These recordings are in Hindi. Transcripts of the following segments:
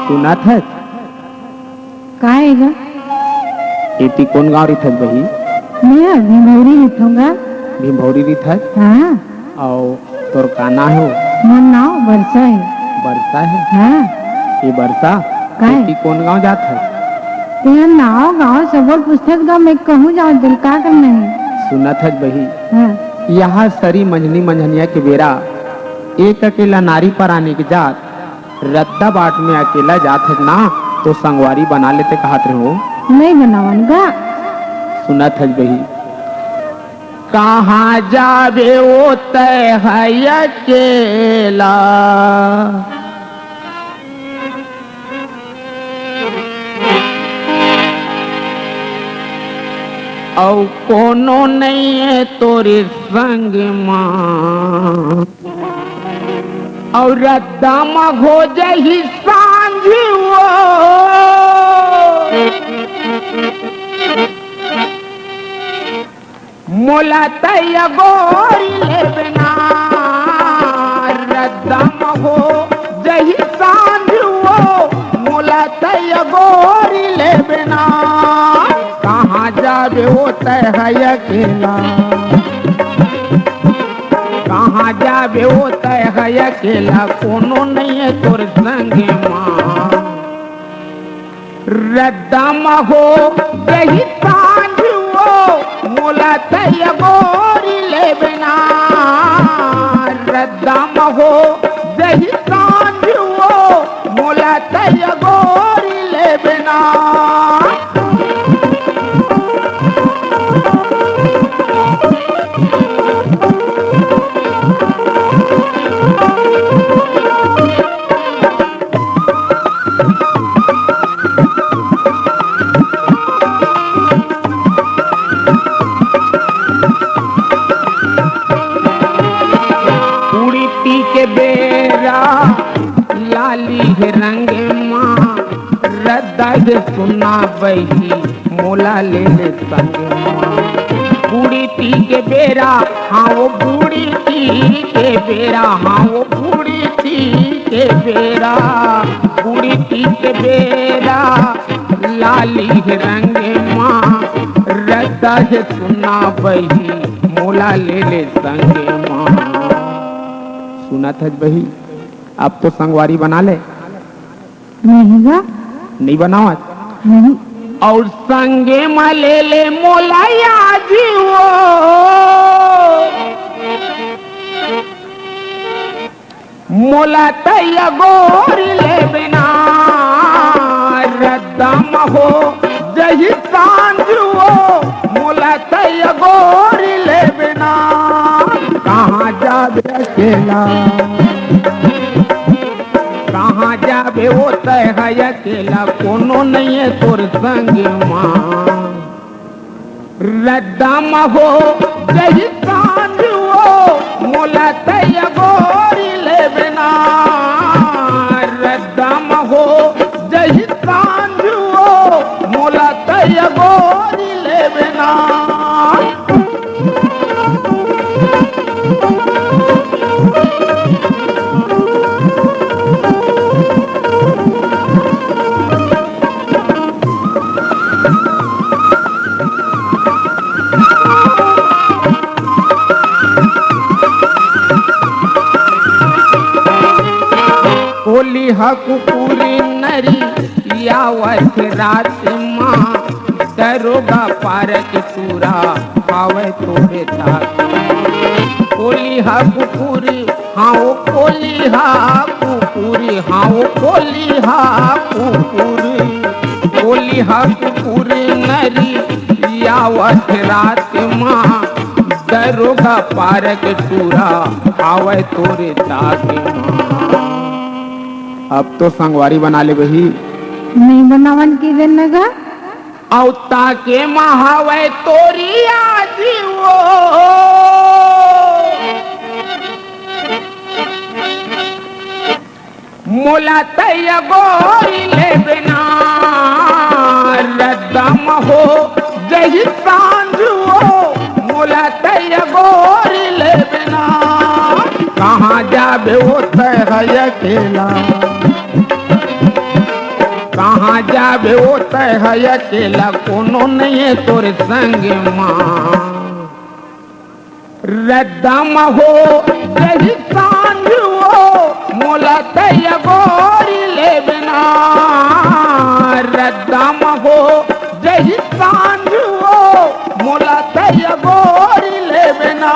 सुना था काय ग इति कौन गाँव रही थक बही मैं भिमौरी लिखूंगा भिमौरी रही थक हाँ और तोर काना हो मोर नाव वर्षा है वर्षा है हाँ ये वर्षा काय इति कौन गाँव जात है तेरा नाव गाँव सबल पुस्तक गाँव में कहूँ जाऊँ दिल का करना है सुना थक बही हाँ यहाँ सरी मंझनी मंझनिया के बेरा एक अकेला नारी पर आने की जात रद्दा बाट में अकेला जात है ना तो संगवारी बना लेते कहत रहो नहीं बनावन गा सुना थक बही कहाँ जाबे वो तय है अकेला और कोनो नहीं है तोरे संग मां और रद्दा में हो जाही सांझ वो मोला तय गोरी ले बिना रद्दा में हो जाही सांझ वो मोला तय गोरी ले बिना कहाँ जाबे वो तय है अकेला कहाँ जाबे वो तय है अकेला कोनो नहीं है तोर संग मां रद्दा में हो यही सांझ वो मोला तय गोरी ले बिना रद्दा में हो यही सांझ वो मोला तय गोरी ले बिना के बेरा लाली है रंग माँ रद्दा सुना बही मोला ले ले संग माँ बूढ़ी ती के बेरा हाँ वो बूढ़ी ती के बेरा हाँ वो बूढ़ी ती के बेरा बूढ़ी ती के बेरा लाली है रंग माँ रद्दा सुना बही मोला ले ले संग माँ सुना था बही अब तो संगवारी बना ले नहीं गा नहीं बनाओ नहीं और संगे में ले ले मोलाया जीवो मोला तैया गोरी ले बिना रद्दा में हो जही सांझ वो मोला तैया गोरी ले बिना कहाँ जाबे अकेला कहाँ जाबे वो तय है अकेला कोनो नहीं है तोर संग मां रद्दा में हो जही सांझ वो मोला तय गोरी ले बिना रद्दा में हो जही सांझ वो मोला तय गोरी ले बिना होली हकुपुरी नरी यावत रात माँ दरोगा पारक चूरा आवे तोरे ताक होली हकुपुरी हाँ वो होली हकुपुरी हाँ वो होली हकुपुरी होली हकुपुरी नरी यावत रात माँ दरोगा पारक चूरा आवे तोरे ताक माँ अब तो संगवारी बना ले बही नहीं बनावन की दिन लगा औता के महावे तोरी आजी वो मोला तय गोरी ले बिना रदम हो जही सांझ हो मोला तय गोरी ले बिना कहाँ जाबे वो तय है अकेला कहाँ जाबे वो तय है अकेला कोनो नहीं है तोरे संग माँ रदम हो जही सांझ हो मोला तय गोरी ले बिना रदम हो जही सांझ हो मोला तय गोरी ले बिना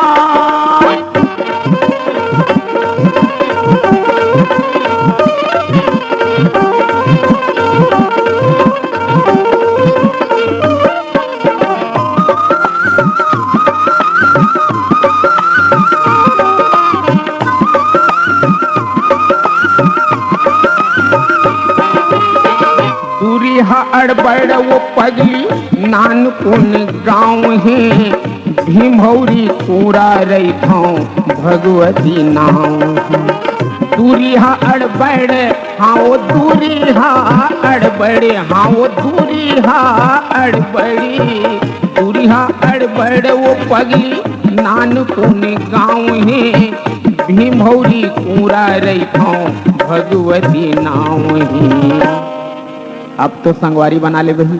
अड़बड़ वो पगली नानकुन गाँव है भीमौरी पूरा रही भगवती नाम दूरी हा अड़बड़ हाँ वो दूरी हा अड़बड़ हाँ वो दूरी हा अड़बड़ी दूरी हा अड़बड़ वो पगली नानकुन गाँव है भीमौरी पूरा रही भगवती नाम है। अब तो संगवारी बना ले बही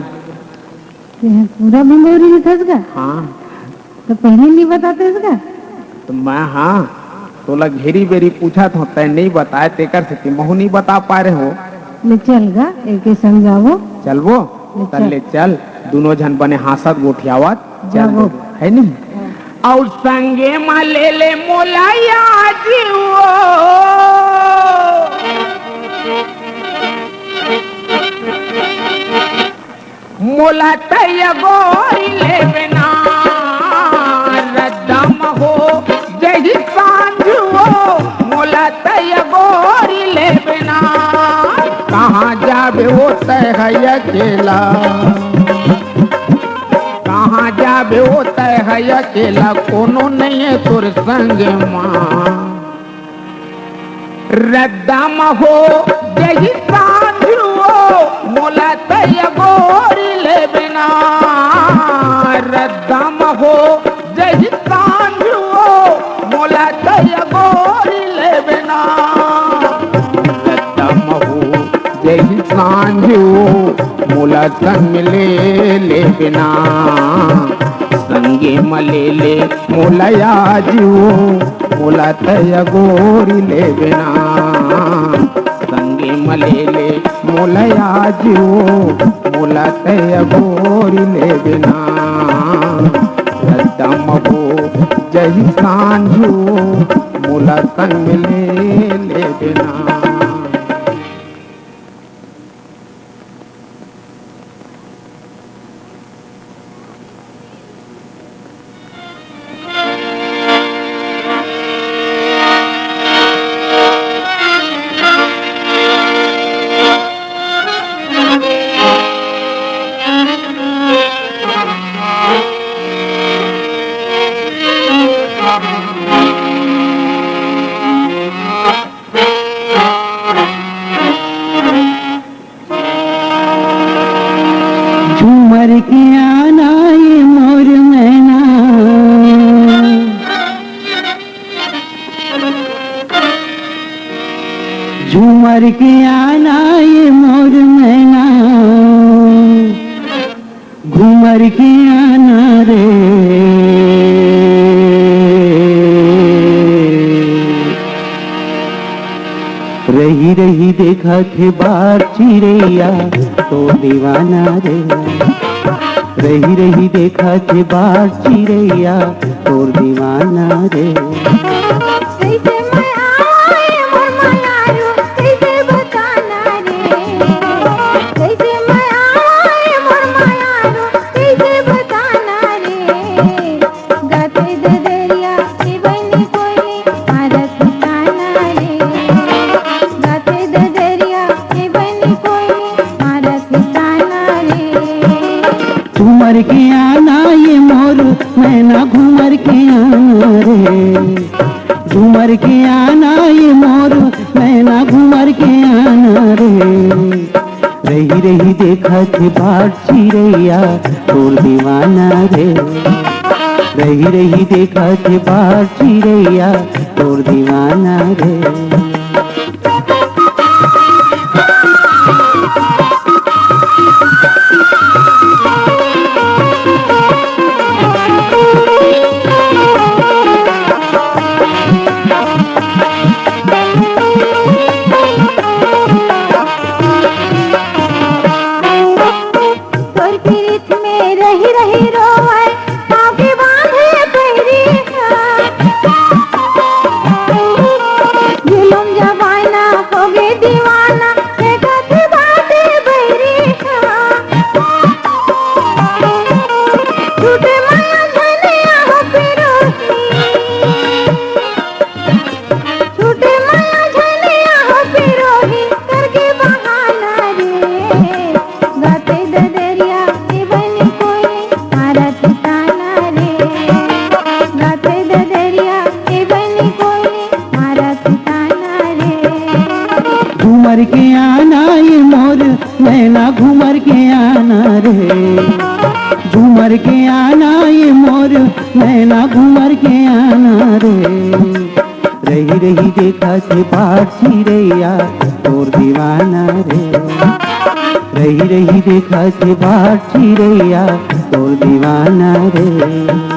पूरा भीमौरी लिखस का। हाँ तो पहले नहीं बताते इसका तो मैं हाँ तोला घेरी बेरी पूछा था तय नहीं बताए तेकर से महू नहीं बता पा रहे हो ले चल गा एक समझावो चल वो चल ले चल दोनों जन बने हासत गोठियावत चल है नहीं और संगे मा ले मोलाया जीवो मोला तय गोरी ले बिना रदम हो जही सांझ हो मोला तय गोरी ले बिना कहाँ जाबे वो तय है अकेला कहाँ जाबे वो तय है अकेला कोनो नहीं है तोर संग माँ रदम हो जही सांझ हो मोला तय गोरी ले बिना रदम हो जही सांझ हो मोला तय गोरी ले बिना रदम हो जही सांझ हो मोला संग ले बिना संगे मले ले मोला याजियो मोला तय गोरी ले बिना संगे मले ले मोला याजियो मोला तय गोरी ले बिना रदम हो जही सांझो मोला संग ले बिना। झूमर के आना ये मोर मैना घूमर के आना रे रही रही देखा थे बार चिड़ैया तो दीवाना रे रही रही देखा थे बार चिड़ैया तो दीवाना रे घूमर के आना ये मोर मैना घूमर के आना रे घूमर के आना ये मोर मैना घूमर के आना देखा थे बाट चिड़ैया तोर दीवाना रे। रही रही देखा थे बाट चिड़ैया तोर दीवाना रे। घूमर के आना ये मोर नैना घूमर के आना रे। झूमर के आना ये मोर नैना घूमर के आना रे। रही रही देखा थे बाट चिड़ैया तोर दीवाना रे। रही रही देखा थे बाट चिड़ैया तोर दीवाना रे।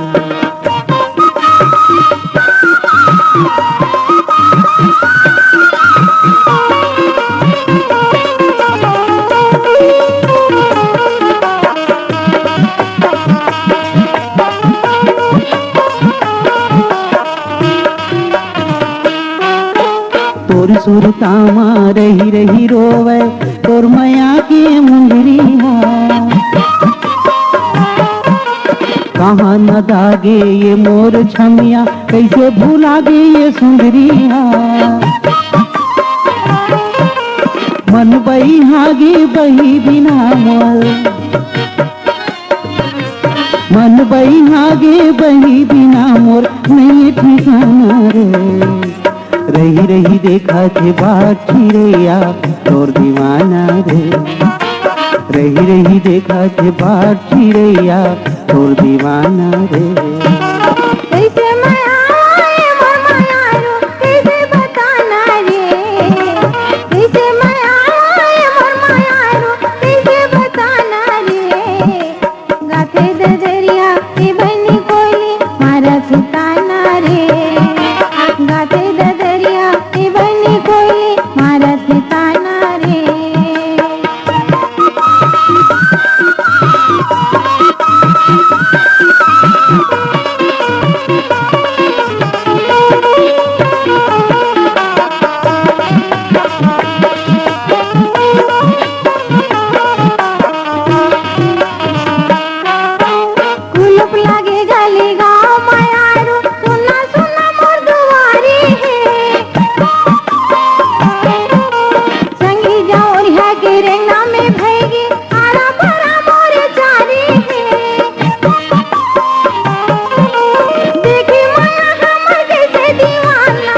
तोर सुरतामा रही रही रोवे तोर मैया के मुंदरी कहाँ न दागे ये मोर छमिया कैसे भूलागे ये सुंदरी मन बही हागे बही बिना मोर। मन बही हागे बही बिना मोर नहीं ठिकाना रे। रही रही देखा थे बाट चिड़ैया तोर दीवाना रे। रही रही देखा थे बाट चिड़ैया तोर दीवाना रे। कैसे मैं आए मोर मायारो कैसे बताना रे। कैसे मैं आए मोर मायारो कैसे बताना रे। गाथे दरिया के बनी कोयली मारा ठिकाना रे। गाथे दरिया के बनी कोयली मारा ठिकाना रे। कुलुप लागे गली गाँव मायारो सुना सुना मोर दुआरी है। संगी जाओ रिहा के रेंगना में भैगी आरा भरा मोर चारी है। देखी माया हमर कैसे दीवाना।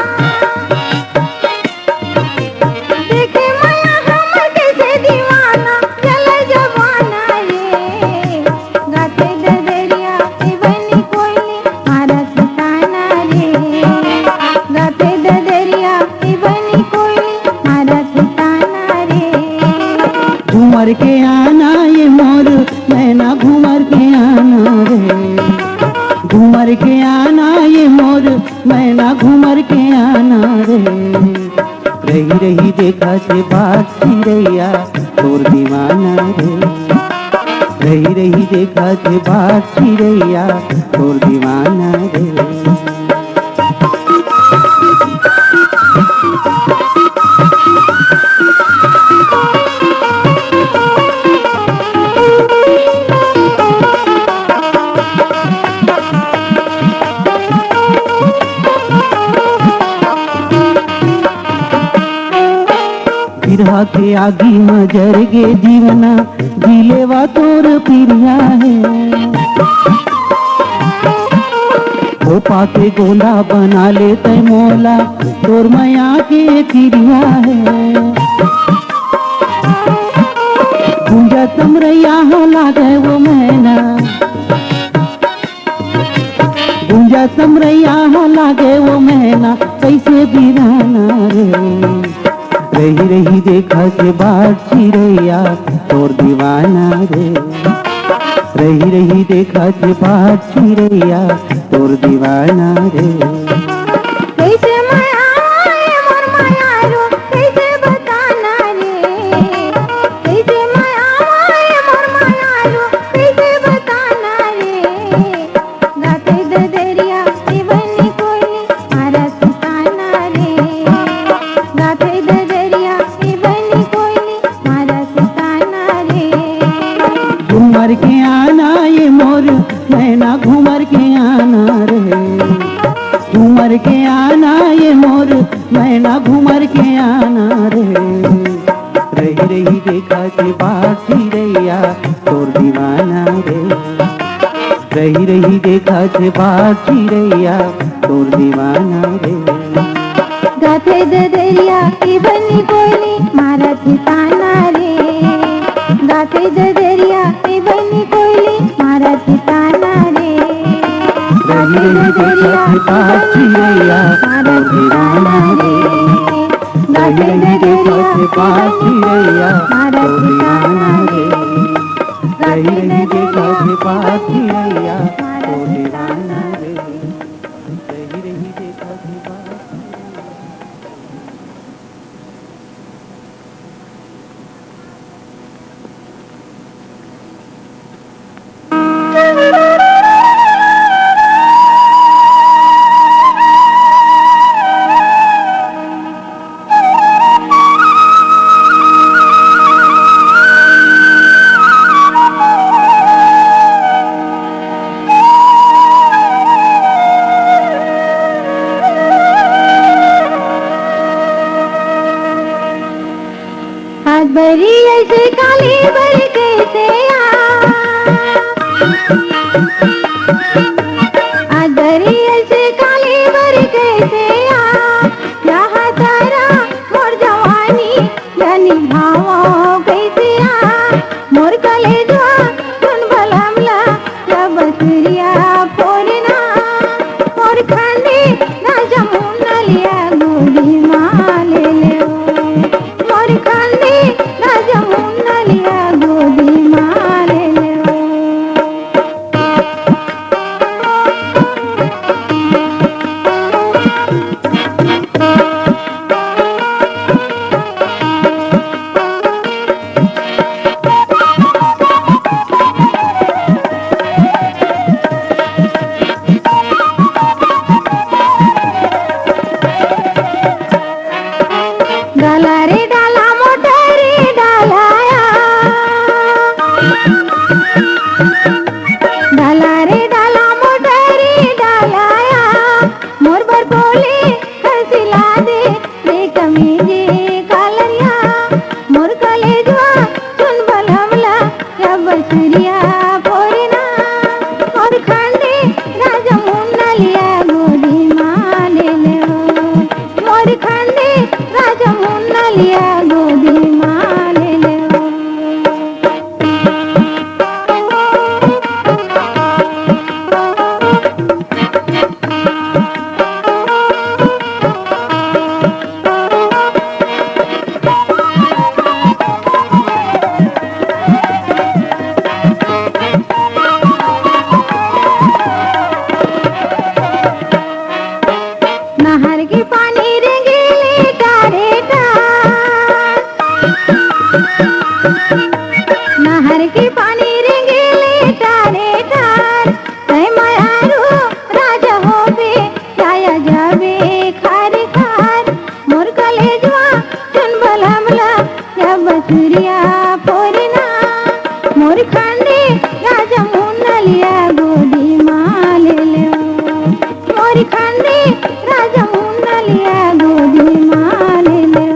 देखी माया हमर कैसे दीवाना चल जवाना रे। गाते दरिया के बनी कोयली मारा ठिकाना रे। गाते दरिया के बनी कोयली मारा ठिकाना रे। घूमर के आना ये मोर नैना घूमर के आना रे। घूमर के आना ये मोर नैना घूमर के आना रे। रही रही देखा थे बाट चिड़ैया तोर दीवाना रे। रही रही देखा थे बाट चिड़ैया तोर दीवाना रे। बिरहा के आगी में जर गे जीवना जिलेवा तोर पिरिया है। हो पाके गोला बना ले तय मोला तोर मैया के चिड़िया है। गुंजत समरैया हो लागे वो मैना, गुंजा समरैया हो लागे वो मैना, कैसे दीवाना रे। रही रही देखा के बाट चिड़ैया तोर दीवाना रे, रही रही देखा के बाट चिड़ैया तोर दीवाना रे। कैसे माया आए मोर माया रो, कैसे बताना रे। कैसे माया आए मोर माया रो, कैसे बताना रे। गाते ददरिया बनी कोई मारा सिताना रे। गाते ददरिया बनी कोई मारा सिताना रे। घूमर के आना ये मोर मैना, घूमर के आना रे, घूमर के आना ये मोर मैना, घूमर के आना रे। रही रही देखा के बाट चिड़ैया तोर दीवाना रे, रही रही देखा के बाट चिड़ैया तोर दीवाना रे। गाते ददरिया बनी कोई मारा सिताना रे। गाते ददरिया बनी कोई मारा सिताना रे। रही रही देखा के बाट चिड़ैया मारा तोर दीवाना रे, गाते रही रही देखा ददरिया के बाट चिड़ैया मारा तोर दीवाना सिताना रे, रे। रही रही देखा के बाट चिड़ैया तोर दीवाना रे, रही रही देखा के बाट। हाथ भरी ऐसे काली भर कैसे हाथ भरी ऐसे काली भर कैसे यहाँ तारा मोर जवानी जानी भावो कैसे मोर कलेजवा सुन भलामला या बसुरिया फोरना मोर खाने ना जमुना लिया गोदी माले ले मोर खाने ना जमुना लिया गोदी माले ले। डाला रे डाला मोटरी डालाया, डाला रे डाला मोटरी डालाया। मोर बर बोले हंसिला दे रे कमीजे कालरिया मोर कलेजवा सुन भलमला या बसुरिया फोरना मोर खांडे राजा मुन्ना लिया गोदी माले ले मोर खांडे राजा मुन्ना लिया गोदी माले ले। नहर के पानी रेंगेले टारे टार, नहर के पानी रेंगेले टारे टार। तय मायारू राजा होबे आया जाबे खार खार मोर कलेजवा सुन भलामला या बसुरिया फोरना मोर खांडे राजा मुन्ना लिया गोदी माले ले मोर खांडे राजा मुन्ना लिया गोदी माले ले।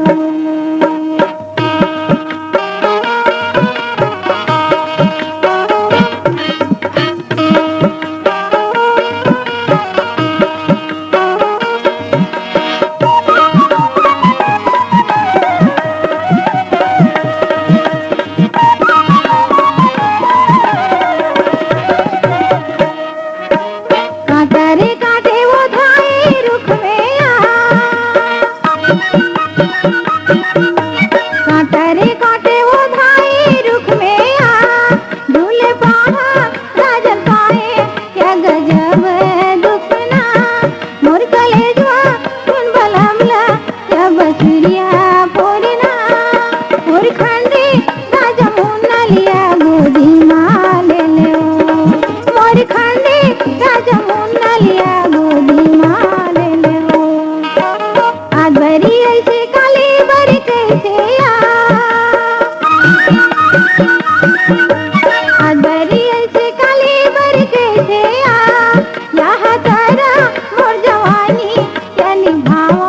कहानी यानी भावो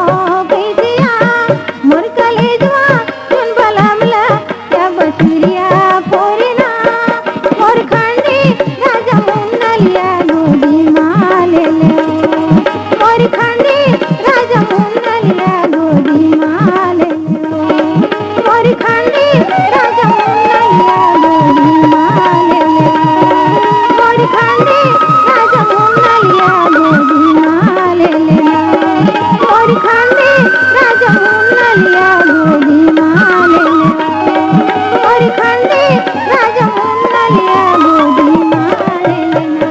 कैसिया मोर कलेजवा सुन बलमला या बसुरिया फोरना मोर खंडी राजा मुन्नलिया गोदी माले ले मोर खंडी राजा मुन्नलिया गोदी माले ले मोर खंडी राजा मुन्नलिया गोदी माले ले मोर खंडी राजा मुन्नलिया गोदी माले ले मोर खंडी राजा मुन्नलिया गोदी माले ले मोर खंडी राजा मुन्नलिया गोदी माले ले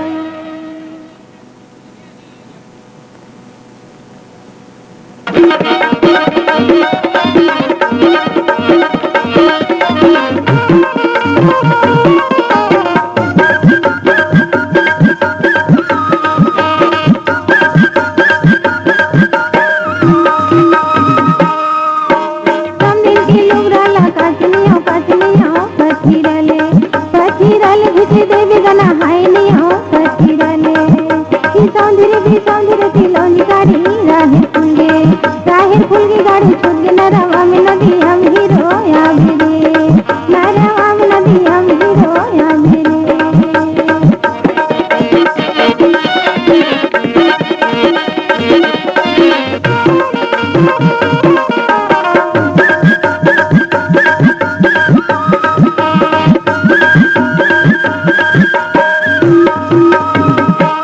हम दिल की लुगराला काटनियो काटनियो कथिरले कथिरले घुसी देवी गना हाइनियो कथिरले की सौंदर्य तिलौनी गाड़ी राहेर फुलगे गाड़ी छुटगे नरवा में नदी हम हीरो या भिरे नरवा में नदी हम हीरो या भिरे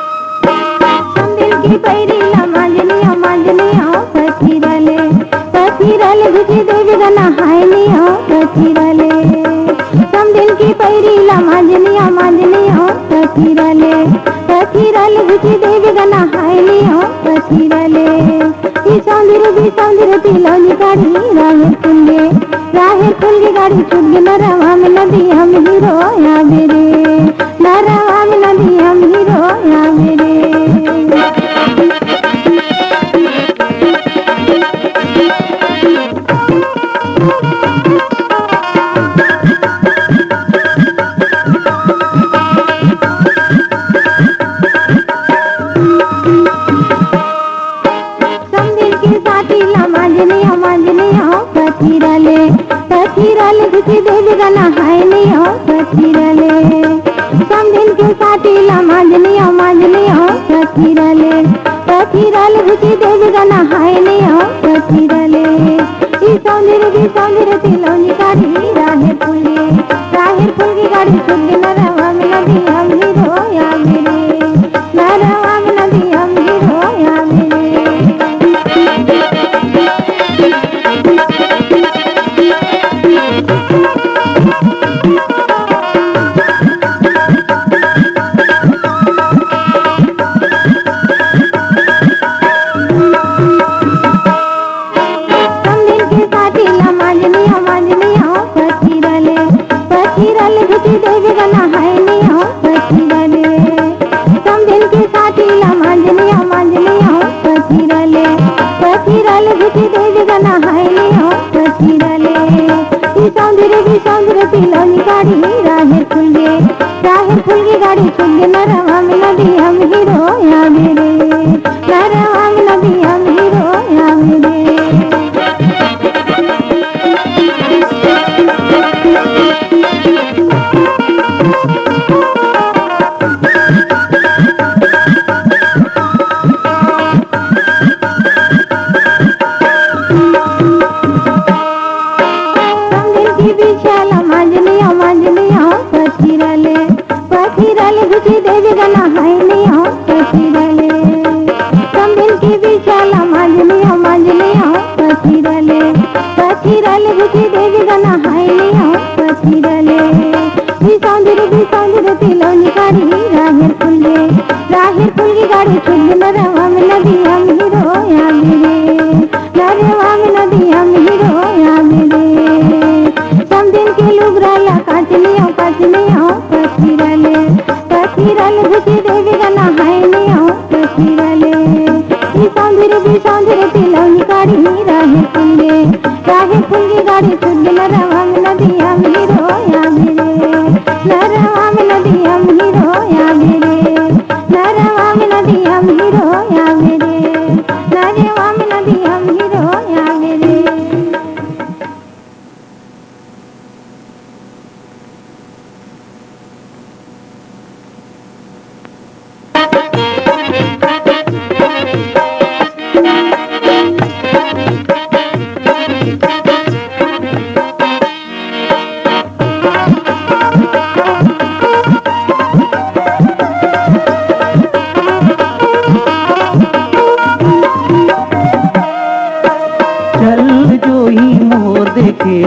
हम दिल की पैरीला मांजनियो मांजनियो कथिरले कथिरले घुसी देवी गना हाइनियो कथिरले हम दिल की पैरीला मांजनियो मांजनियो कथिरले कथिरले घुसी देवी गना हाइनियो कथिरले की सौंदर्य तिलौनी गाड़ी राहेर फुलगे गाड़ी छुटगे नरवा में नदी हम हीरो या मेरे नरवा में नदी हम हीरो या मेरे संदिल की साथीला मांजनियो मांजनियो कथिरले कथिरले घुसी देवी गना हाइनियो कथिरले संदिल की साथीला मांजनियो मांजनियो कथिरले कथिरले घुसी देवी गना हाइनियो कथिरले ई सौंदर्य तिलौनी गाड़ी राहेर फुलगे गाड़ी छुटगे नरवा में नदी हम हीरो या मेरे नरवा में नदी हम हीरो या मेरे हम दिल की साथीला मांजनियो मांजनियो कथिरले कथिरले घुसी देवी गना हाइनियो कथिरले हम दिल की साथीला मांजनियो मांजनियो कथिरले कथिरले घुसी देवी गना हाइनियो कथिरले ई सौंदर्य तिलौनी गाड़ी राहेर फुलगे गाड़ी छुटगे नरवा में नदी हम हीरो या मेरे नरवा में नदी हम हीरो या मेरे हम दिल की विशाला मांजनियो मांजनियो कथिरले कथिरले घुसी देवी गना हाइनियो कथिरले हम दिल की विशाला मांजनियो मांजनियो कथिरले कथिरले घुसी देवी गना हाइनियो कथिरले ई सौंदर्य तिलौनी गाड़ी राहेर फुलगे गाड़ी छुटगे नरवा में नदी हम हीरो या मेरे नरवा में नदी हम हीरो या मेरे हम दिन के लुगराला काटनियो काटनियो कथिरले कथिरले घुसी देवी गना हाइनियो कथिरले ई सौंदर्य तिलौनी गाड़ी राहेर फुलगे गाड़ी छुटगे नरवा में नदी हम हीरो या मेरे नरवा में नदी हम हीरो या मेरे नरवा में नदी हम हीरो या मेरे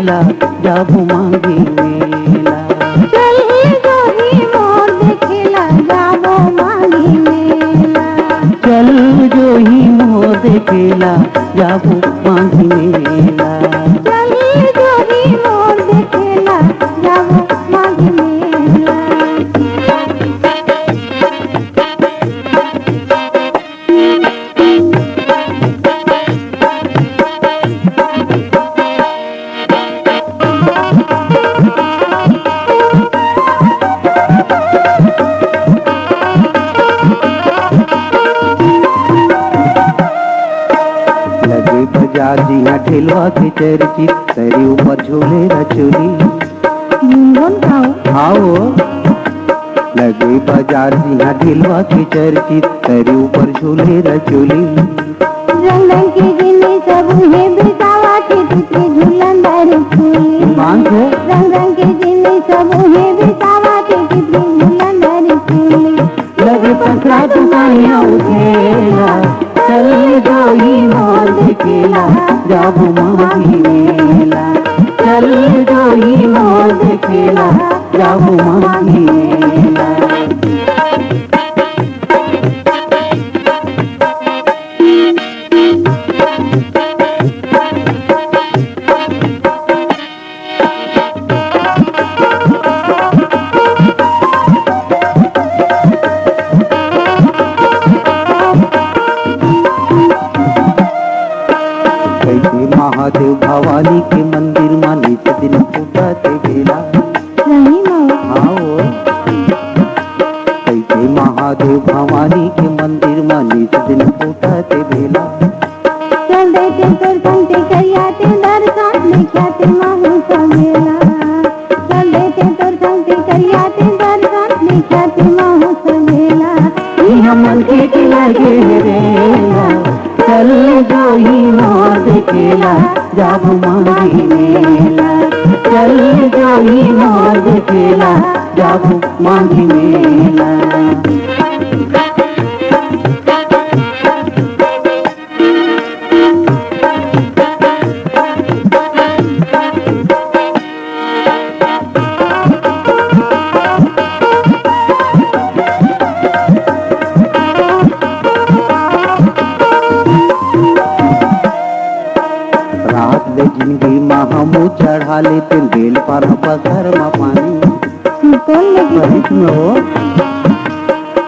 देखेला जाबू मांगी मेला। चल जो ही मोर देखेला जाबो मांगी मेला। चल जो ही मोर देखेला जाबू मांगी मेला। चल जो ही मोर देखेला जाबो मांगी मेला। लगे बाजार जिया ठेलवा के चर्चित तेरे ऊपर झूले रचोली। मुंगन खाओ आओ लगे बाजार जिया ठेलवा के चर्चित तेरे ऊपर झूले रचोली। रंग रंग की गिनी सब है बितावा के तितली झूलन दर फूली। मांग है रंग रंग की गिनी सब है बितावा के तितली झूलन दर फूली। लगे पसरा तुम्हारिया उठेला चल जो ही मोर देखेला जाबू मांगी मेला। चल जो ही मोर देखेला जाबू मांगी मेला। कैसे महादेव भवानी के मंदिर माने दिन फूटते बेला। नहीं माओ आओ कैसे महादेव भवानी के मंदिर माने दिन फूटते बेला। चल देते तोर संगते करियाते दर्शन लिखाते माहू समेला। चल देते तोर संगते करियाते दर्शन लिखाते माहू समेला। यहाँ मन के लगे रेला चल जो ही मोर देखेला जाबू मांगी मेला। चल जो ही मोर देखेला जाबू मांगी मेला। रात ले जिंदगी महामू चढ़ा लेते बेल पर पसर में पानी। कौन लगी बरिश में हो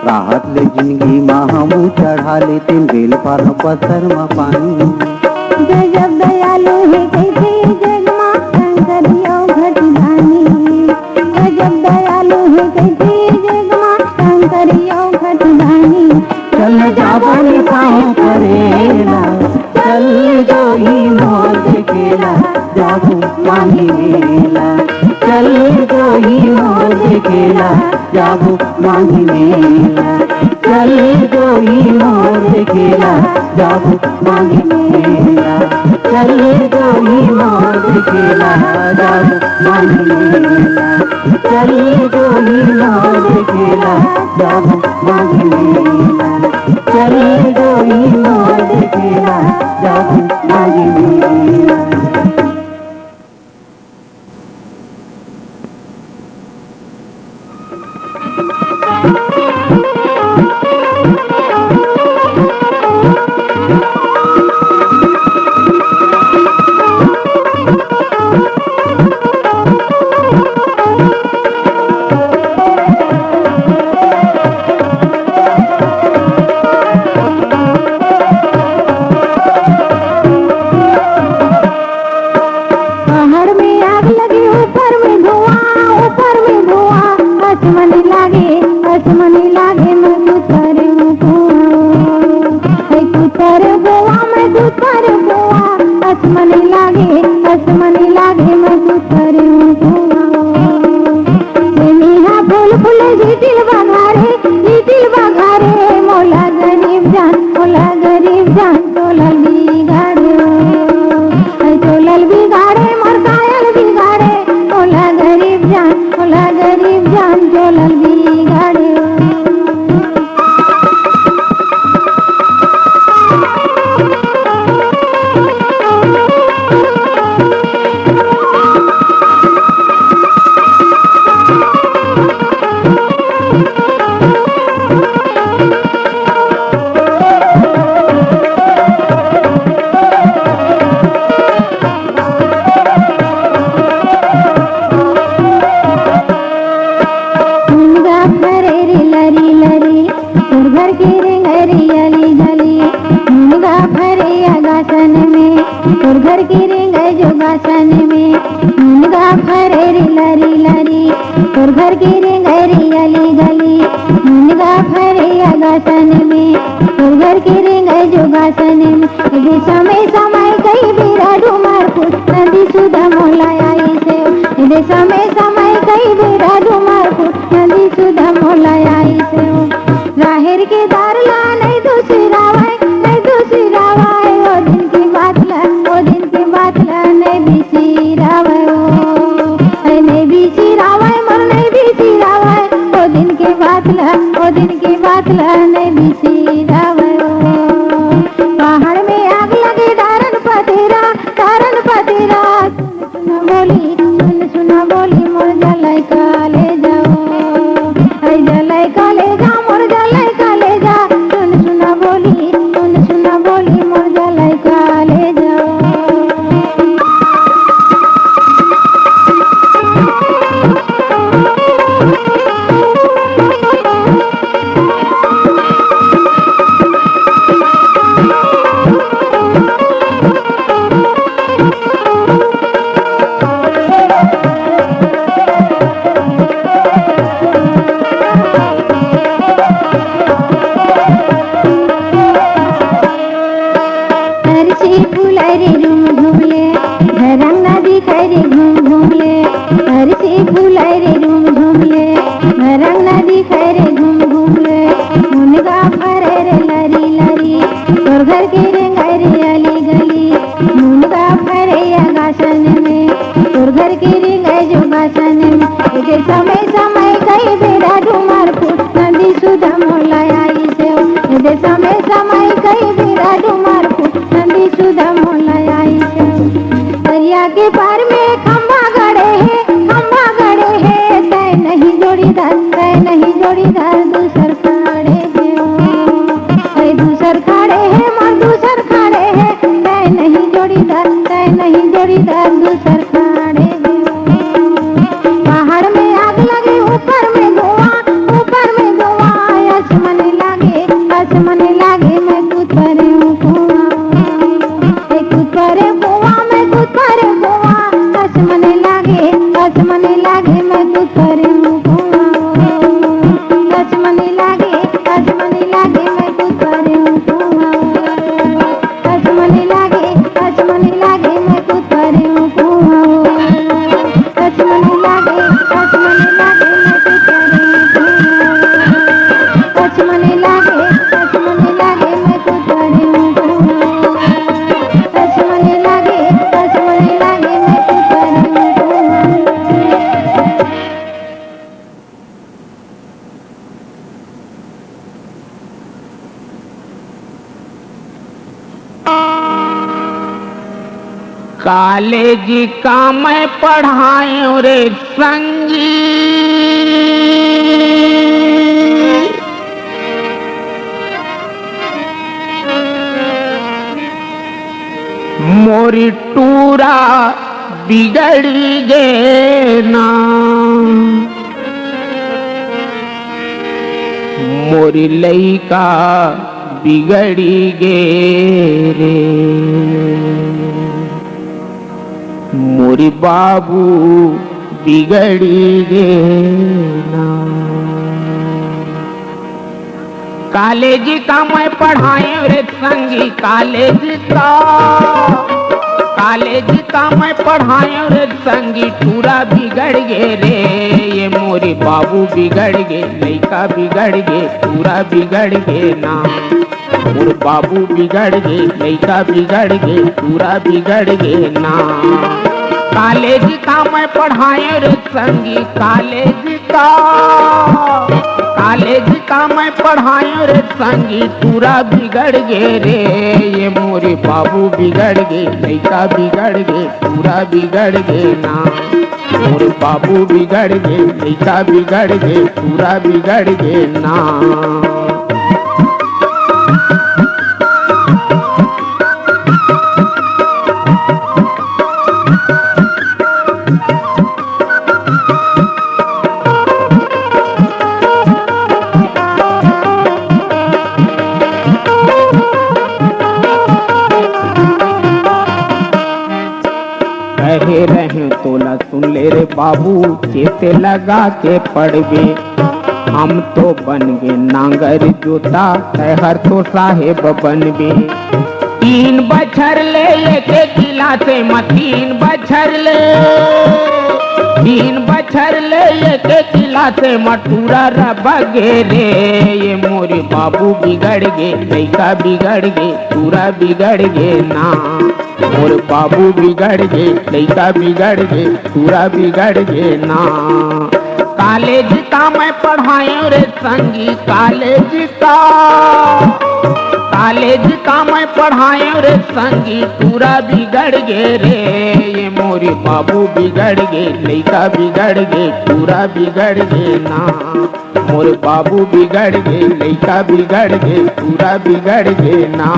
राहत ले जिंदगी महामू चढ़ा लेते बेल पर पसर में पानी। गजब दयालु है कैसे जगमा शंकरियो घट धानी। गजब दयालु है कैसे जगमा शंकरियो घट धानी। चल जाबो निकाह करेला चल जो ही मोर देखेला जाबू मांगी मेला। चल जो ही मोर देखेला जाबू मांगी मेला। चल जो ही मोर देखेला जाबू मांगी मेला। चल जो ही मोर देखेला जाबू मांगी मेला। चल जो ही मोर देखेला जाबू मांगी मेला। चल जो ही मोर देखेला जाबू मांगी मेला। पहाड़ में आग लगी ऊपर में धुआं आसमानी लागे मैं कुतर बुआ मैं कुतर बुआ आसमानी लागे मैं कुतर बुआ। नेहा फूल फूल जीतिल बघारे मोला गरीब जान तोलल बिगाड़े मोर कायल बिगाड़े मोला गरीब जान तोलल बिगाड़े। फरे आगासन में तोर घर की रेंगे जोगासन में मुनगा फरे रे लरी लरी तोर घर की रेंगे रे गली गली मुनगा फरे आगासन में तोर घर की रेंगे जोगासन में यदि समय समय कई बेरा डुमार फुट नदी सुधा मोला आई से यदि समय समय कई बेरा डुमार फुट नदी सुधा मोला आई से राहेर के दारला नहीं दूसरी रावाय नहीं दूसरी रावाय ओ दिन की बात ला ओ दिन की बात ला नहीं बीसी रावाय ओ नहीं बीसी रावाय मर नहीं बीसी रावाय ओ दिन की बात ला ओ दिन की बात ला नहीं बीसी रावाय पहाड़ में आग लगे दारन पतेरा सुना बोली मोर जलाई काले जाओ ऐ जलाई काले जा मोर जलाई काले जा सुना बोली मोर जलाई काले जाओ हरसी फुलरे झूम झूम ले रंग नदी खैरे घूम घूम ले हरसी फुलरे झूम झूम ले रंग नदी खैरे घूम घूम ले मुनगा फरे रे लरी लरी तोर घर के रेंगे रे अली गली मुनगा फरे आगासन में तोर घर के रेंगे जोगासन में इधर समय समय कई बेड़ा डुमार फुट नदी सुधा मोला आई से इधर समय समय कई बेड़ा डुमार फुट नदी सुधा मोला आई से दरिया के पार में खंभा गड़े हैं तय नहीं जोड़ीदार दूसर खड़े हैं दूसर खड़े हैं मार दूसर खड़े हैं तय नहीं जोड़ीदार दूसर खड़े हैं पहाड़ में आग लगे ऊपर में धुआं आसमान लागे मैं कूद परे हूँ कूद परे कुआं मैं कूद परे कुआं आसमान लागे मैं कूद परे हूँ आसमान लागे मैं कूद परे हूँ आसमान लागे मैं कूद परे हूँ आसमान लागे मैं कूद परे हूँ आसमान लागे मैं कूद परे हूँ आसमान लागे मैं कूद परे हूँ कॉलेज का मैं पढ़ाए रे संगी मोरी टूरा बिगड़ गे ना मोरी लइका बिगड़ी गे रे मोरी बाबू बिगड़ी गे ना कॉलेज का मैं पढ़ाए रे संगी कॉलेज का मैं पढ़ाए रे संगी टूरा बिगड़ गे रे ये मोरी बाबू बिगड़ गे लइका बिगड़ गे टूरा बिगड़ गे ना मोर बाबू बिगड़ गे लइका बिगड़ गे टूरा बिगड़ गे ना कॉलेज का मैं पढ़ाए रे संगी कॉलेज का मैं पढ़ाए रे संगी टूरा बिगड़ गे रे ये मोरे बाबू बिगड़ गे लइका बिगड़ गे टूरा बिगड़ गे ना मोर बाबू बिगड़ गे लइका बिगड़ गे टूरा बिगड़ गे ना बाबू चेते लगा के पड़बे। हम तो बन गे नांगर जोता तहर तो साहेब बनबे। 3 बछर ले के किला से तीन बछर ले के किला से मटूरा रबगे रे। ये मोरे बाबू बिगड़ गे लइका बिगड़ गे पूरा बिगड़ गे ना। मोर बाबू बिगड़ गे लइका बिगड़ गे पूरा बिगड़ गे ना। कॉलेज का मैं पढ़ायो रे संगी कॉलेज का मैं पढ़ायो रे संगी पूरा बिगड़ गे रे। ये मोरे बाबू बिगड़ गे लइका बिगड़ गे पूरा बिगड़ गे ना। मोरे बाबू बिगड़ गे लइका बिगड़ गे पूरा बिगड़ गे ना।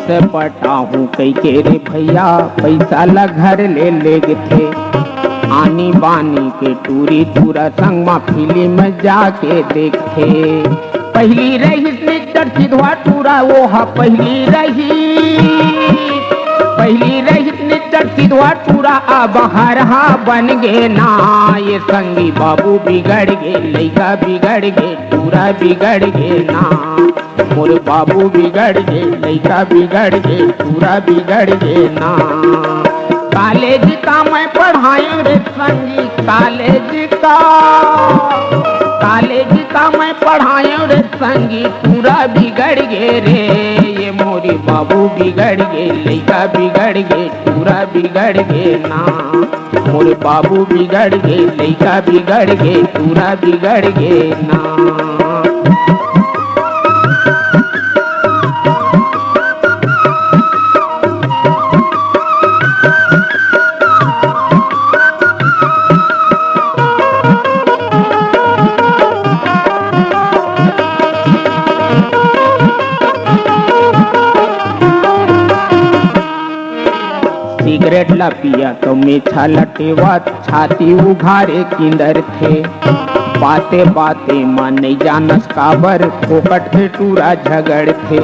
से पटाहूँ कई के रे भैया पैसा ला घर ले थे। आनी बानी के टूरी टूरा संग में फिल्म जाके देखे। पहली रही निटर सिधवा टूरा वो हा पहली रही निटर सिधवा टूरा अब हरहा बन गे ना। ये संगी बाबू बिगड़ गे लइका बिगड़ गे पूरा बिगड़ गे ना। मोर बाबू बिगड़ गे लइका बिगड़ गे पूरा बिगड़ गे ना। कॉलेज का मैं पढ़ायो रे संगी कॉलेज का मैं पढ़ायो रे संगी पूरा बिगड़ गे रे। ये मोरी बाबू बिगड़ गे लइका बिगड़ गे पूरा बिगड़ गे ना। मोर बाबू बिगड़ गे लइका बिगड़ गे पूरा बिगड़ गे ना। सिगरेट ला पिया तो मीठा लटेवा छाती उघारे किंदर थे। बाते बाते मन नहीं जानस काबर फोकट के टूरा झगड़ थे।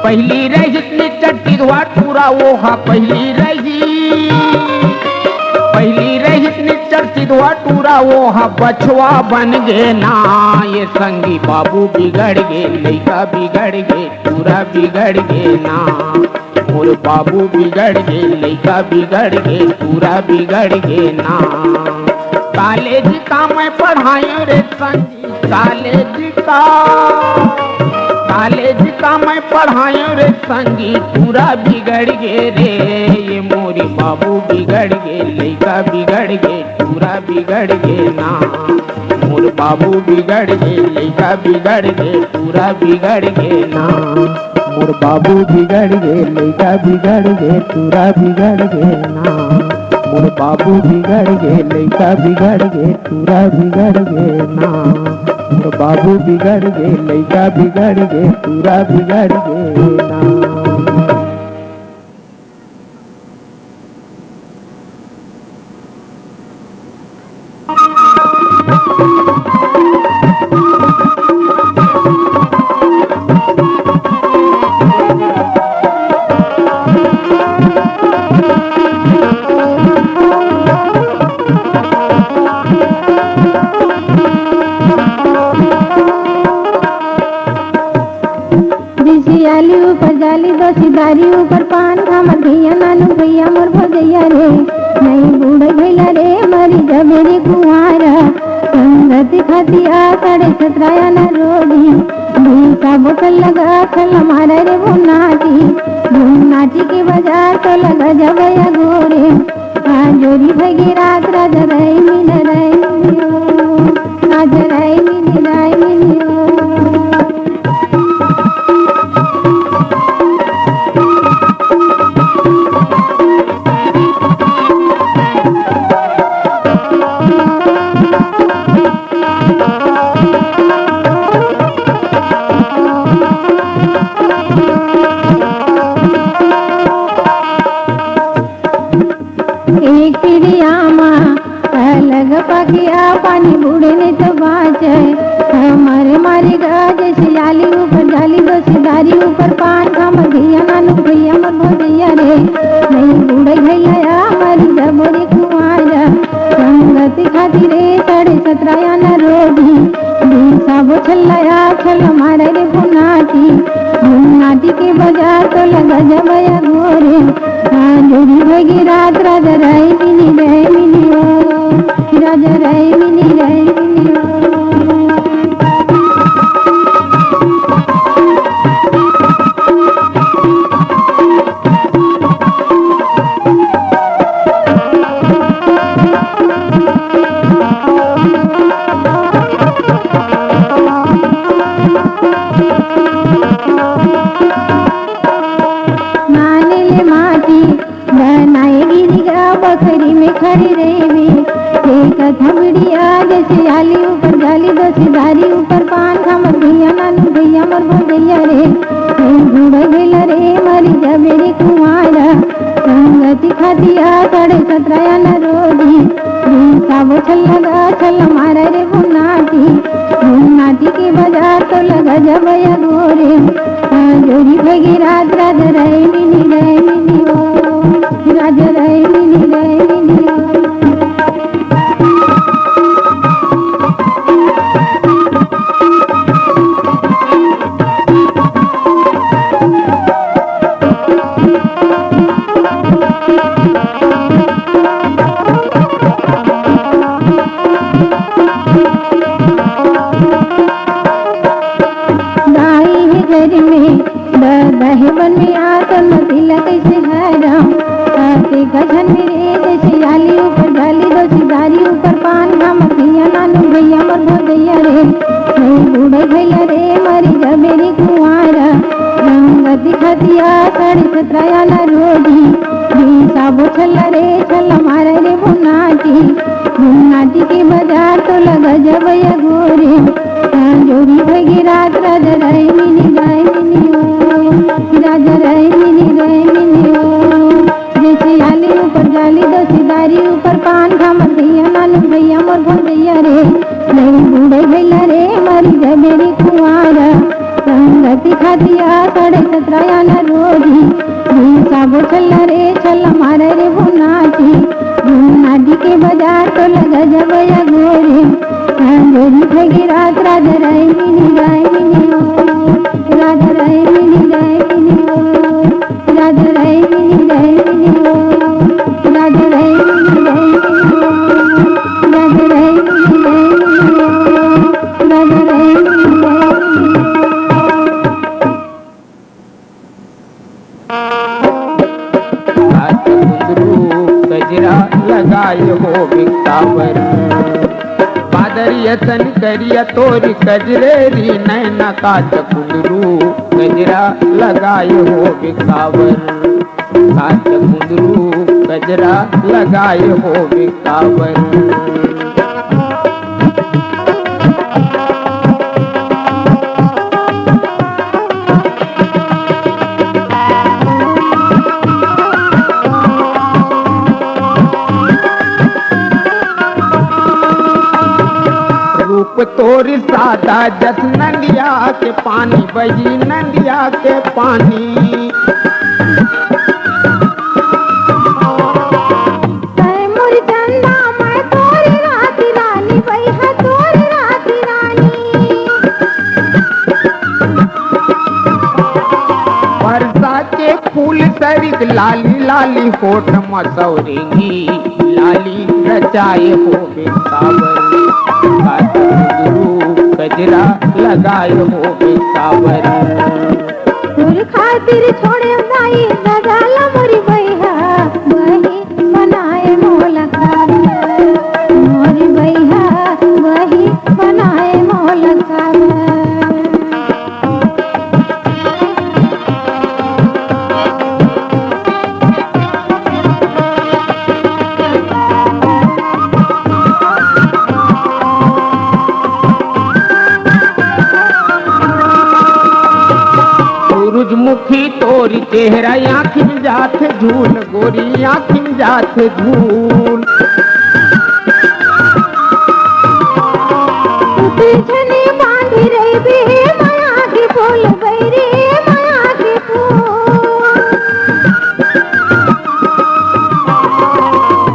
पहली रही चट्टी धुआ टूरा वो हा पहली रही चट्टी धुआ टूरा वो हा बछवा बन गे ना। ये संगी बाबू बिगड़ गे लइका बिगड़ गे पूरा बिगड़ गे ना। मोर बाबू बिगड़ गे लइका बिगड़ गे पूरा बिगड़ गे ना। कॉलेज का मैं पढ़ायो रे संगी कॉलेज का मैं पढ़ायो रे संगी पूरा बिगड़ गे रे। ये मोरी बाबू बिगड़ गे लइका बिगड़ गे पूरा बिगड़ गे ना। मोर बाबू बिगड़ गे लइका बिगड़ गे पूरा बिगड़ गे ना। मोर बाबू बिगड़ गे लइका बिगड़ गे पूरा बिगड़ गे ना। मोर बाबू बिगड़ गे लइका बिगड़ गे पूरा बिगड़ गे ना। मोर बाबू बिगड़ गे लइका बिगड़ गे पूरा बिगड़ गे ना। ऊपर जाली दो सिदारी ऊपर पान हमर भैया नानू भैया मोर भगैया रे। नहीं बूढ़ भैला रे मरी जबेरी कुआरा संगत खतिया साढ़े छतराया न रोड़ी। भूसा बोतल लगा खल हमारा रे वो नाटी के बाजार तो लगा जबया गोरे। जोरी भगी रात राजा राय मिन राय राजा राय मिन राय मिनियो। पानी बूढ़े ने तो बाँचे हमारे मारे गाज से जाली ऊपर जाली बसीदारी ऊपर पान खाम भैया नानू भैया मत भैया रे नहीं बूढ़े भैया हमारी जबोरी कुआरा संगति खातिरे 17.5 न रोधी साबो छल्लाया छल मारे रे बुनाटी के बाजार तो लगा जबया गोरे जोरी भगी रात राजा राय मिनी ओ राजा राय मिनी ओ बकरी में खड़ी रेवी एक थमड़िया जैसे आली ऊपर जाली बसीदारी ऊपर पान खामर भैया नानू भैया मर भैया रे बूढ़ा भैया रे मरी जबेरी कुमारा संगति खातिया 17.5 न रोधी साबो छल्ला छल मारा रे बुनाटी के बाजार तो लगा जबया गोरे जोरी भगी रात राजा राय मिनी ओ राजा राय मिनी ओ बन में आकर नदीला कैसे हैराम आते गजन मेरे जैसे आली ऊपर जाली बसीदारी ऊपर पान खाम भैया नानू भैया मर भैया रे बूढ़े भैया रे मरी जबेरी कुआरा रंगती खतिया 17.5 न रोधी साबो छल्ला रे छल्ला मारे रे बुनाटी के बाजार तो लगा जबया गोरे जोरी भगी रात राजा राय मिनी ओ राजा राय मिनी ओ जैसे आली ऊपर जाली दसीदारी ऊपर पान खामर भैया नानू भैया मोर भैया रे नहीं बूढ़े भैया रे मरी जबेरी कुआरा संगति खातिया 17.5 न रोधी साबो छल्ला रे छल्ला मारे रे बुनाटी के बाजार तो लगा जबया गोरे जोरी भगी रात राजा राय मिनी ओ राजा राय मिनी ओ राजा राय मिनी ओ राजा राय मिनी ओ राजा राय मिनी ओ राजा राय गजरा लगाए हो बिकावर बादरियतन करिया तोरी कजरेरी नैना काच कुंदरू गजरा लगाए हो बिकावर काच कुंदरू गजरा लगाए हो बिकावर तोरी सादा जस नंदिया के पानी बजी नंदिया के पानी मोरी चंदा मैं तोरी राती रानी भैया तोरी राती रानी वर्षा के फूल सरित लाली लाली होठ मसौरेंगी लाली रचाए हो बिकावर गजरा लगाए हो बिकावर तोर खातिर छोड़े जाई गजाला मोरी भैया वही बनाए मोला मोरी भैया वही बनाए मोला सूरजमुखी तोरी चेहरा आँखिन जात झूल गोरी आँखिन जात झूल रही माया की फूल बैरी माया की फूल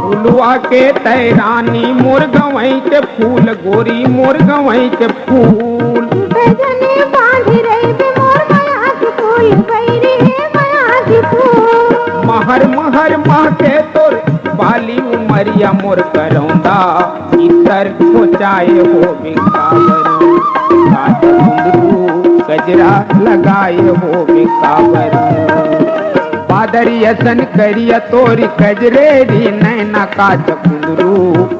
फुलवा के तैरानी मोर गवई के फूल गोरी मोर गवई के फूल बेजनी बांधी रही मोर माया की फूल बैरी माया की फूल महर महर मह के तोर बाली उमरिया मोर करौंदा इतर सोचाए हो बिकावर काट कुंदरू गजरा लगाए हो बिकावर बादरियसन करिया तोरी कजरेरी नैना काट कुंदरू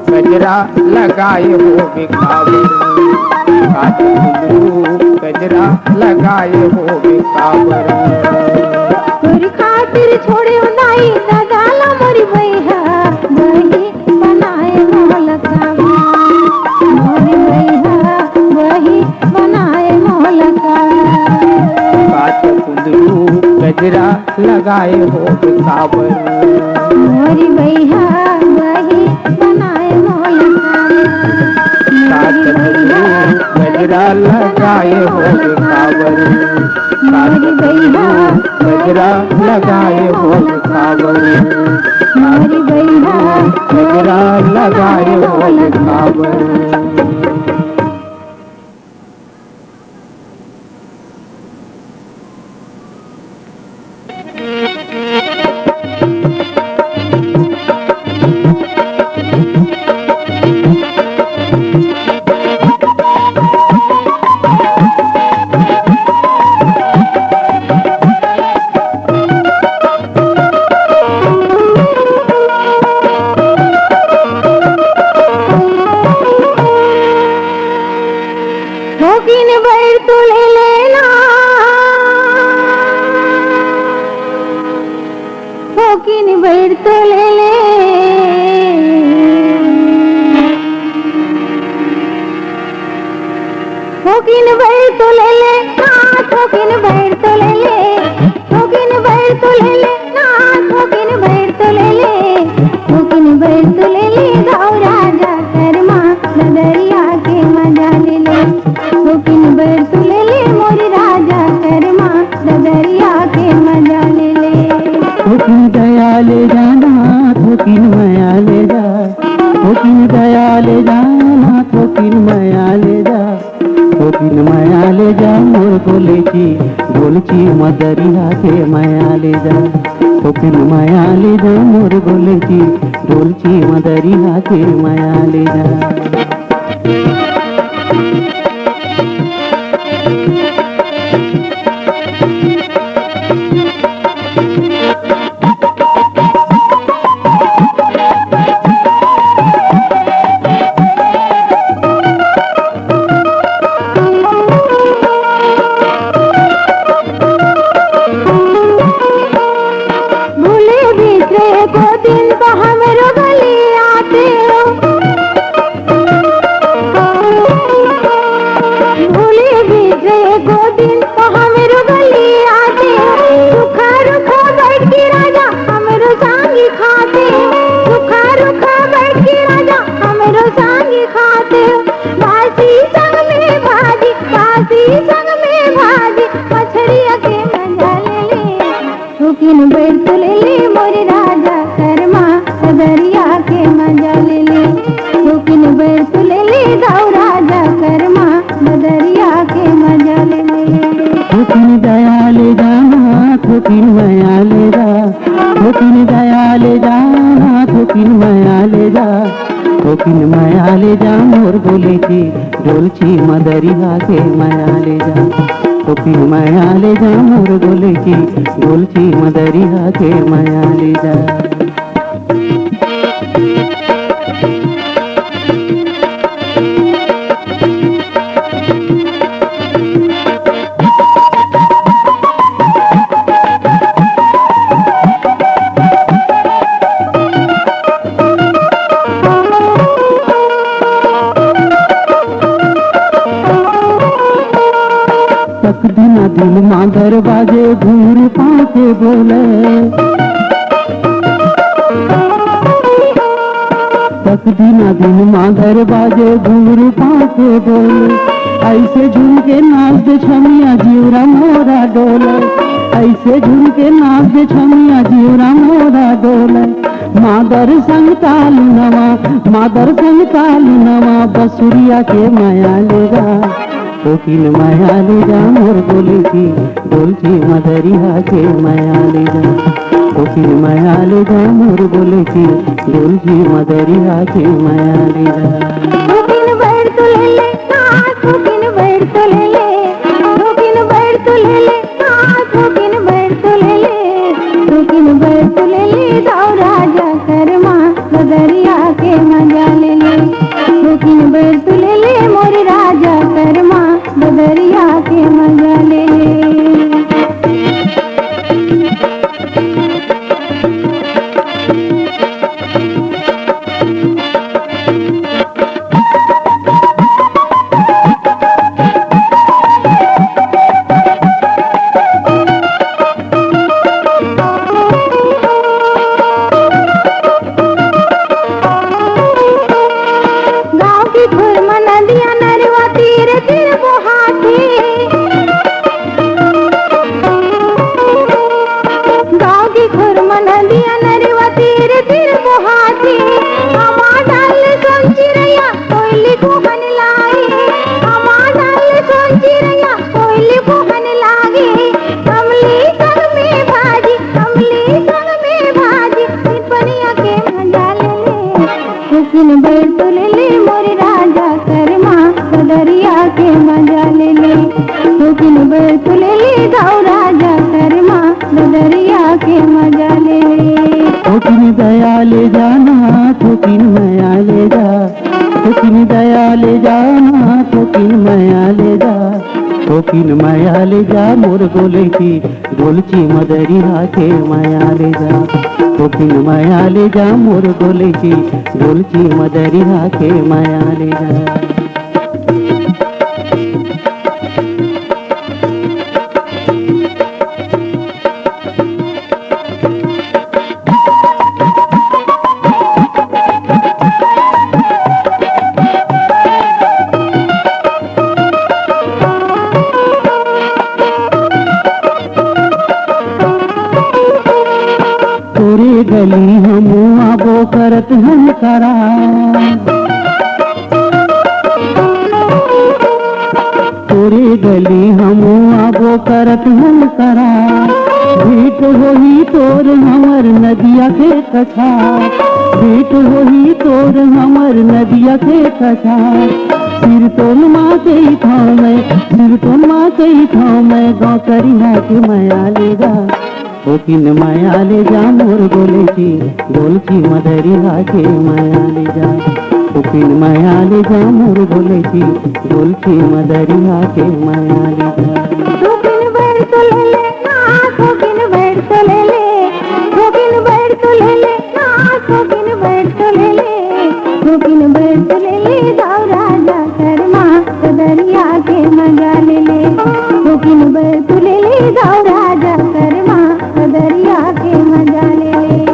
गजरा लगाए हो बिकावर काट कुंदरू गजरा लगाए हो बिकावर तोरी खातिर छोड़े उनाई दादाला मोरी भैया वही बनाए मोलका मोरी भैया वही बनाए मोलका काट कुंदरू गजरा लगाए हो बिकावर मोरी भैया वही बनाए मोलका काट कुंदरू गजरा लगाए हो बिकावर मोरी भैया गजरा लगाए हो बिकावर मोरी भैया गजरा लगाए हो बिकावर होकिन बैर तो ले लेना होकिन बैर तो ले ले होकिन बैर तो ले ले होकिन बैर तो ले ले होकिन बैर तो ले ले होकिन बैर तो ले ले होकिन बैर तो ले ले गाँव राजा कर्मा नदरिया के मजा ले ले होकिन बैर तो ले ले मोरी राजा कर्मा नदरिया के मजा ले ले होकिन दया ले जाना होकिन माया ले जा होकिन दया ले जाना होकिन माया ले जा होकिन माया ले जा मोर गोलेची ढोलची मदरिया के माया ले जा होकिन माया ले जा मोर गोलेची ढोलची मदरिया के माया ले जा भूले बिसरे को दिन तो हमरो गली आते हो भूले बिसरे को दिन तो हमरो गली आते हो रुखा रुखा बैठ के राजा हमरो सांगी खाते रुखा रुखा बैठ के राजा हमरो सांगी खाते बासी संग में भाजी मछड़िया के मजा ले ले होकिन बैर तो ले ले मोरे राजा कर्मा सदरिया के मजा ले ले होकिन बैर तो ले ले गाँव राजा कर्मा सदरिया के मजा ले ले होकिन दया ले जाना होकिन माया ले जा होकिन दया ले जाना होकिन माया ले जा होकिन माया ले जा मोर गोलेची ढोलची मदरिया के माया ले जा होकिन माया ले जा मोर गोलेची ढोलची मदरिया के माया ले जा दिल माँ दरवाजे घूर पाके बोले तक दिन माँ दरवाजे घूर पाके बोले ऐसे झुमके नाच दे छमिया जीवरा मोरा डोले, ऐसे झुमके नाच दे छमिया जीवरा मोरा डोले। मादर संग तालू नवा, मादर संग तालू नवा, बसुरिया के माया लेगा, कोकिन माया ले जा मोर बोली की, डोलची मदरिया के माया ले जा, कोकिन माया ले जा मोर बोली की, डोलची मदरिया के माया ले जा। कोकिन बैठ तो ले ले, कोकिन बैठ तो ले ले, कोकिन बैठ तो ले ले, कोकिन बैठ तो ले ले, कोकिन बैठ तो ले ले, जाओ राजा करमा बदरिया के मजा ले ले, कोकिन बैठ तो ले ले, मोरे राजा करमा बदरिया के मजा ले ले। कोकिन बैठ तो ले ले, मोरे राजा करमा बदरिया के मजा ले ले, कोकिन बैठ तो ले ले, जाओ राजा करमा बदरिया के मजा ले ले। कोकिन दया ले जाना, कोकिन माया ले जा, कोकिन दया ले जाना, कोकिन माया ले जा, कोकिन माया ले जा मोर बोले की, डोलची मदरिया के माया ले जा, कोकिन माया ले जा मोर बोले की, डोलची मदरिया के माया ले जा। तोरे गली हम आबो करत हम करा, तोरे गली हम आबो करत हम करा, भेंट होही तोर हमर नदिया के कछा, भेंट होही तोर हमर नदिया के कछा। सिर तोन माँ के थाव में, सिर तोन माँ के थाव में, गाँव करिया के माया लेगा, कोकिन माया ले जा मोर बोले की, डोलची मदरिया के माया ले जा, कोकिन माया ले जा मोर बोले की, डोलची मदरिया के माया ले जा। कोकिन बैठ तो ले ले, कोकिन बैठ तो ले ले, कोकिन बैठ तो ले ले, कोकिन बैठ तो ले ले, कोकिन बैठ तो ले ले, जाओ राजा करमा बदरिया के मजा ले ले, कोकिन बैठ तो ले ले, जाओ राजा करमा बदरिया के मजा ले ले।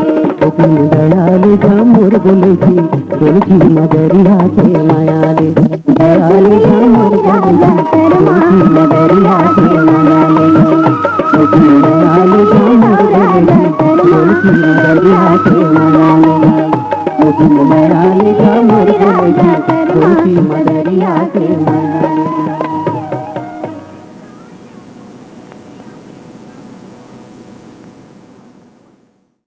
कोकिन दया ले जा मोर बोले की, डोलची मदरिया के माया ले जा, दया ले जा मोर बोले की, डोलची मदरिया के माया ले जा, कोकिन दया ले जा मोर बोले की, डोलची मदरिया के माया ले जा, कोकिन दया ले जा मोर बोले की, डोलची मदरिया के माया ले जा।